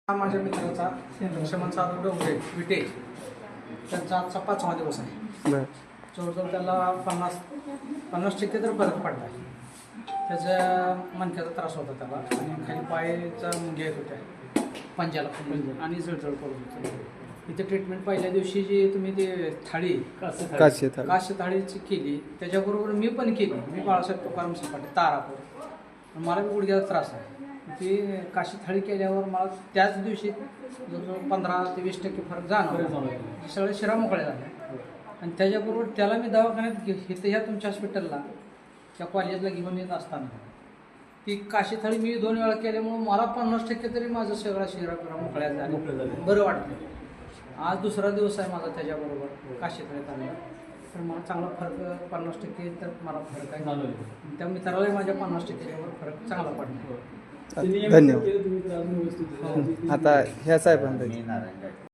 हा माझ्या मित्राचा लक्ष्मण साधू डोंगरे विटे त्यांचा आजचा 5वा दिवस आहे. जवळजवळ त्याला 50% तर फरक पडला. त्याचा मणक्याचा त्रास होता त्याला आणि खाली पायाचा मुंग्या येत होत्या पंजाला आणि जळजळ पडत होती. इथे ट्रीटमेंट पहिल्या दिवशी जी तुम्ही ते थाळी काश्य थाळीची केली त्याच्याबरोबर मी पण केली. मी बाळासाहेब तुकाराम सपाटे तारापूर. मला गुडघ्याचा त्रास आहे. ती काशी थाळी केल्यावर मला त्याच दिवशी जवळजवळ 15 ते 20% फरक जाणवला. सगळे शिरा मोकळ्या झाल्या आणि त्याच्याबरोबर त्याला मी दवाखान्यात इथं ह्या तुमच्या हॉस्पिटलला त्या कॉलेजला घेऊन येत असताना ती काशी थाळी मी 2 वेळा केल्यामुळं मला 50% तरी माझं सगळा शिरा मोकळ्या झाला, बरं वाटलं. आज दुसरा दिवस आहे माझा त्याच्याबरोबर काशी थाळीत आला तर मला चांगला फरक 50% तर मला फरक आहे. त्या मित्रालाही माझ्या 50%वर फरक चांगला पडला. धन्यवाद. आता ह्या साहेबांना